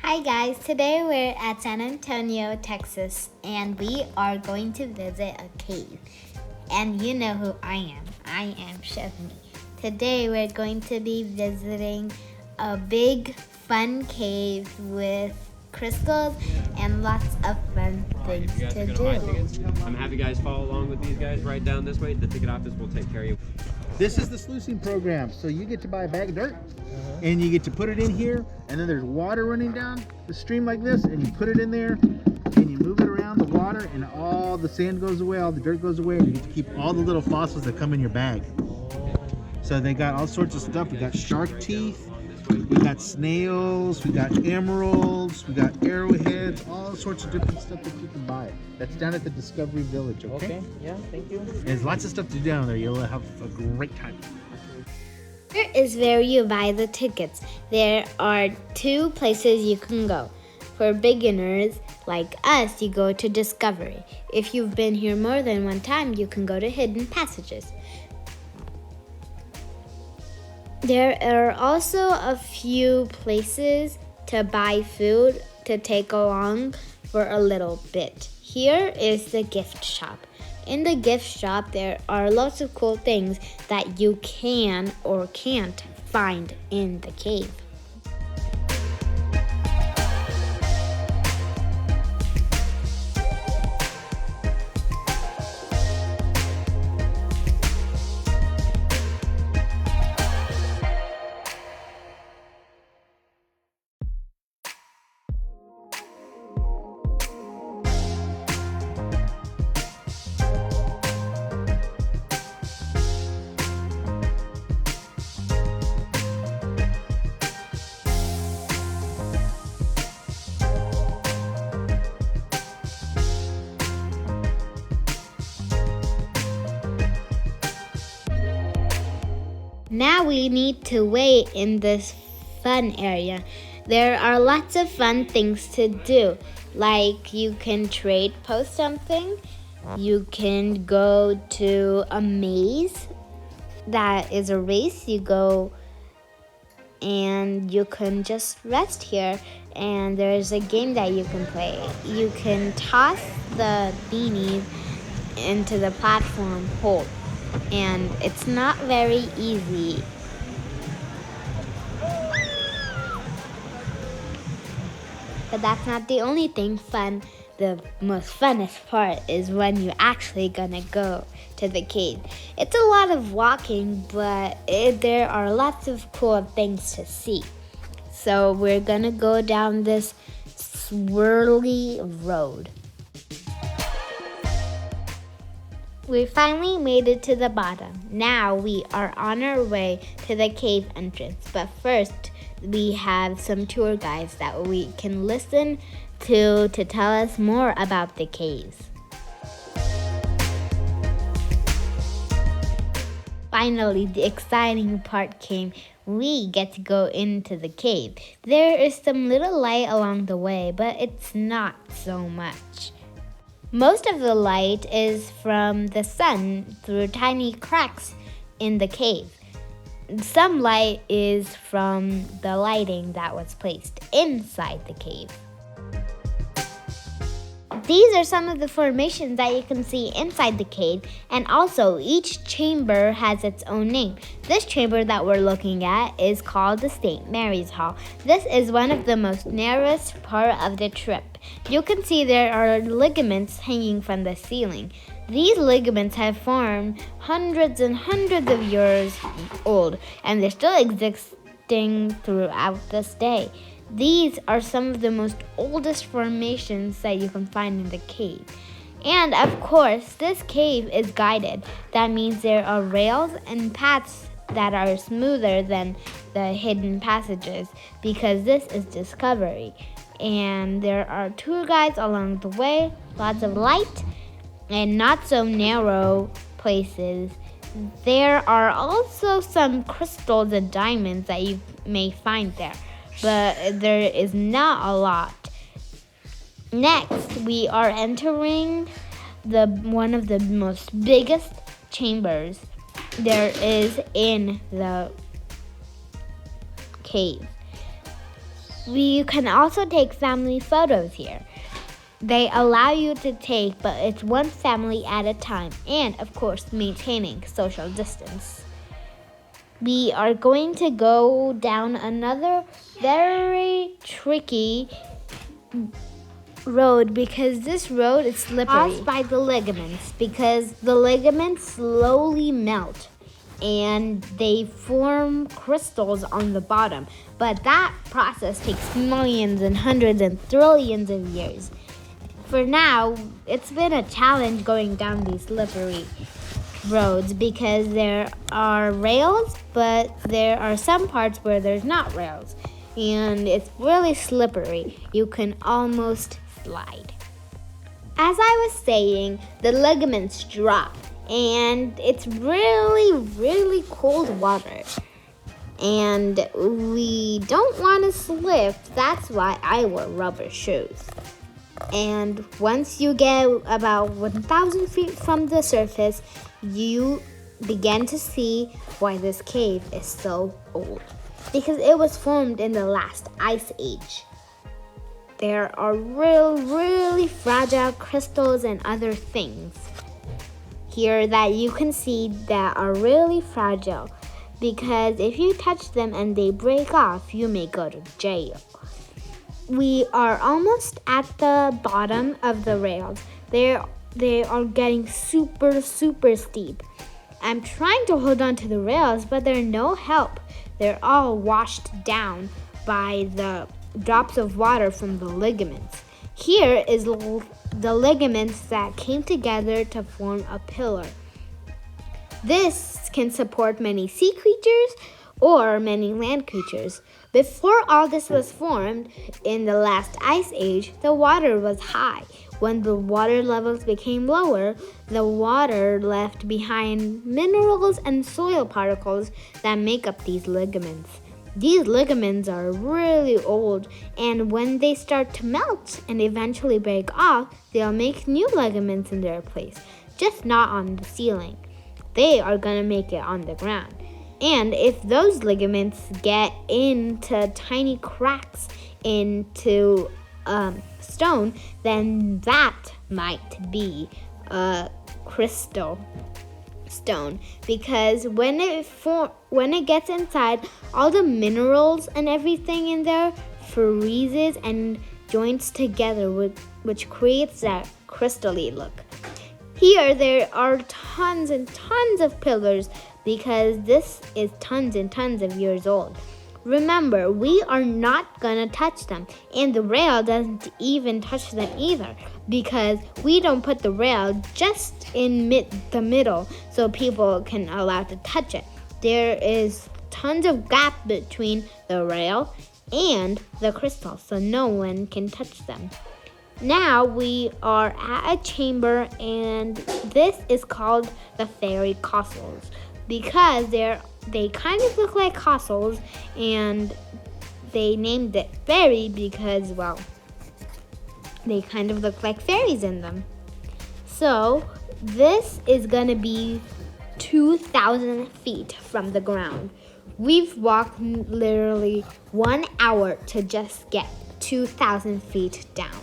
Hi guys, today we're at San Antonio, Texas, and we are going to visit a cave. And you know who I am. I am Chevney. Today we're going to be visiting a big, fun cave with crystals and lots of fun things to do. I'm happy you guys follow along with these guys right down this way. The ticket office will take care of you. This is the sluicing program. So you get to buy a bag of dirt and you get to put it in here, and then there's water running down the stream like this, and you put it in there and you move it around the water, and all the sand goes away, all the dirt goes away, and you get to keep all the little fossils that come in your bag. So they got all sorts of stuff. We got shark teeth, we got snails, we got emeralds, we got arrowheads, all sorts of different stuff that you can buy. That's down at the Discovery Village, okay? Okay, yeah, thank you. There's lots of stuff to do down there. You'll have a great time. Here is where you buy the tickets. There are 2 places you can go. For beginners like us, you go to Discovery. If you've been here more than one time, you can go to Hidden Passages. There are also a few places to buy food to take along for a little bit. Here is the gift shop. In the gift shop, there are lots of cool things that you can or can't find in the cave. Now we need to wait in this fun area. There are lots of fun things to do, like you can trade post something, you can go to a maze that is a race. You go and you can just rest here, and there's a game that you can play. You can toss the beanies into the platform hole, and it's not very easy. But that's not the only thing fun. The most funnest part is when you're actually gonna go to the cave. It's a lot of walking, but there are lots of cool things to see. So we're gonna go down this swirly road. We finally made it to the bottom. Now we are on our way to the cave entrance. But first, we have some tour guides that we can listen to tell us more about the caves. Finally, the exciting part came. We get to go into the cave. There is some little light along the way, but it's not so much. Most of the light is from the sun through tiny cracks in the cave. Some light is from the lighting that was placed inside the cave. These are some of the formations that you can see inside the cave, and also each chamber has its own name. This chamber that we're looking at is called the St. Mary's Hall. This is one of the most narrowest part of the trip. You can see there are ligaments hanging from the ceiling. These ligaments have formed hundreds and hundreds of years old, and they're still existing throughout this day. These are some of the most oldest formations that you can find in the cave. And of course, this cave is guided. That means there are rails and paths that are smoother than the hidden passages, because this is Discovery. And there are tour guides along the way, lots of light, and not so narrow places. There are also some crystals and diamonds that you may find there, but there is not a lot. Next, we are entering one of the most biggest chambers there is in the cave. You can also take family photos here. They allow you to take, but it's one family at a time, and of course, maintaining social distance. We are going to go down another very tricky road because this road is slippery. Caused by the ligaments, because the ligaments slowly melt and they form crystals on the bottom. But that process takes millions and hundreds and trillions of years. For now, it's been a challenge going down these slippery roads because there are rails, but there are some parts where there's not rails. And it's really slippery. You can almost slide. As I was saying, the ligaments drop, and it's really, really cold water. And we don't want to slip. That's why I wear rubber shoes. And once you get about 1,000 feet from the surface, you begin to see why this cave is so old. Because it was formed in the last ice age. There are really fragile crystals and other things here that you can see that are really fragile. Because if you touch them and they break off, you may go to jail. We are almost at the bottom of the rails. They are getting super steep. I'm trying to hold on to the rails, but they're no help. They're all washed down by the drops of water from the ligaments. Here is the ligaments that came together to form a pillar. This can support many sea creatures or many land creatures. Before all this was formed, in the last ice age, the water was high. When the water levels became lower, the water left behind minerals and soil particles that make up these ligaments. These ligaments are really old, and when they start to melt and eventually break off, they'll make new ligaments in their place, just not on the ceiling. They are going to make it on the ground. And if those ligaments get into tiny cracks into stone, then that might be a crystal stone, because when it gets inside, all the minerals and everything in there freezes and joins together, which creates that crystal-y look. Here there are tons and tons of pillars because this is tons and tons of years old. Remember, we are not gonna touch them, and the rail doesn't even touch them either, because we don't put the rail just in the middle so people can allow to touch it. There is tons of gap between the rail and the crystals, so no one can touch them. Now we are at a chamber, and this is called the fairy castles because they kind of look like castles, and they named it fairy because, well, they kind of look like fairies in them. So this is gonna be 2,000 feet from the ground. We've walked literally 1 hour to just get 2,000 feet down.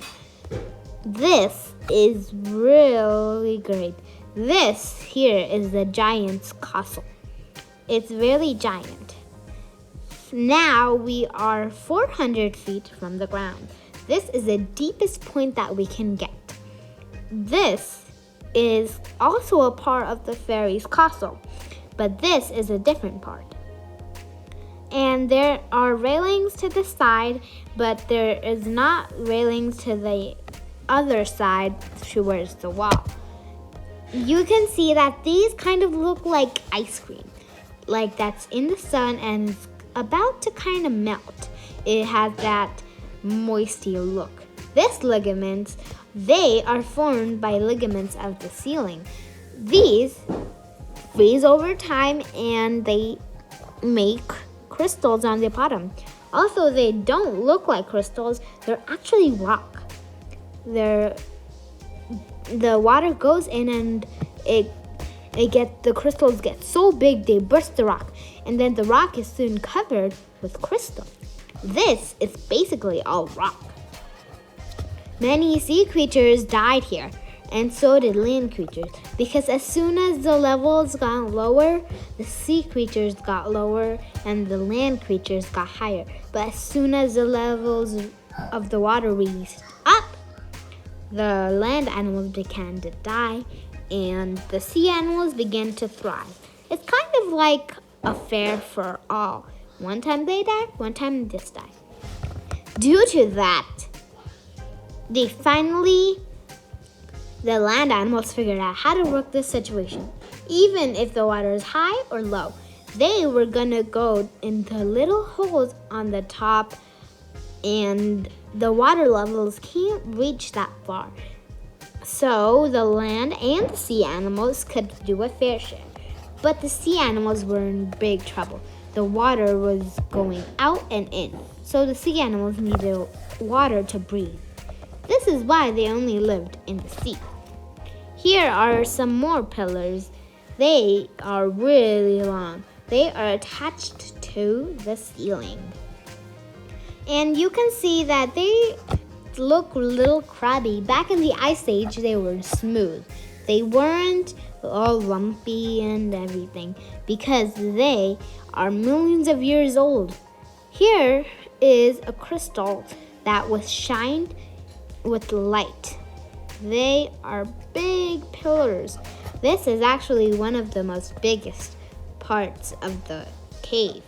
This is really great. This here is the giant's castle. It's really giant. Now we are 400 feet from the ground. This is the deepest point that we can get. This is also a part of the fairy's castle, but this is a different part. And there are railings to the side, but there is not railings to the other side towards the wall. You can see that these kind of look like ice cream, like that's in the sun and it's about to kind of melt. It has that moisty look. These ligaments, they are formed by ligaments of the ceiling. These freeze over time and they make crystals on the bottom. Also, they don't look like crystals, they're actually rock. The water goes in and the crystals get so big they burst the rock, and then the rock is soon covered with crystal. This is basically all rock. Many sea creatures died here, and so did land creatures, because as soon as the levels got lower, the sea creatures got lower and the land creatures got higher. But as soon as the levels of the water reached up, the land animals began to die and the sea animals began to thrive. It's kind of like a fair for all. One time they die, one time this die. Due to that, the land animals figured out how to work this situation. Even if the water is high or low, they were gonna go in the little holes on the top, and the water levels can't reach that far. So the land and the sea animals could do a fair share. But the sea animals were in big trouble. The water was going out and in, so the sea animals needed water to breathe. This is why they only lived in the sea. Here are some more pillars. They are really long. They are attached to the ceiling. And you can see that they look a little crabby. Back in the Ice Age, they were smooth. They weren't all lumpy and everything because they are millions of years old. Here is a crystal that was shined with light. They are big pillars. This is actually one of the most biggest parts of the cave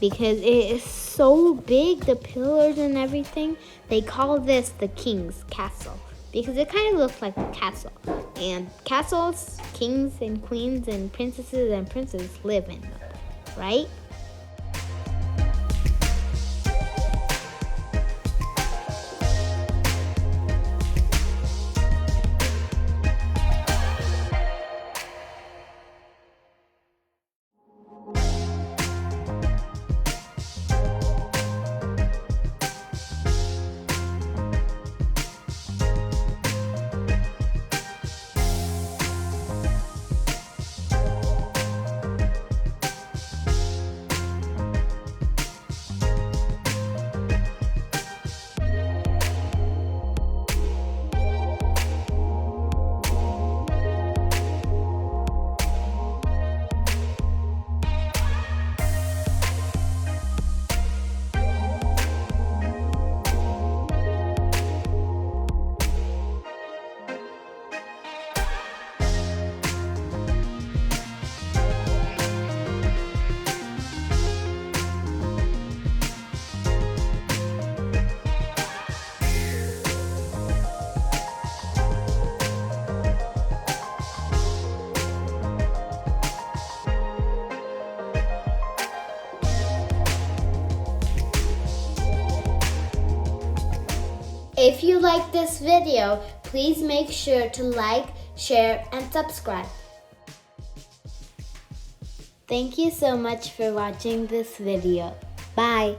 because it is so big, the pillars and everything. They call this the King's Castle because it kind of looks like a castle. And castles, kings and queens and princesses and princes live in them, right? If you like this video, please make sure to like, share, and subscribe. Thank you so much for watching this video. Bye.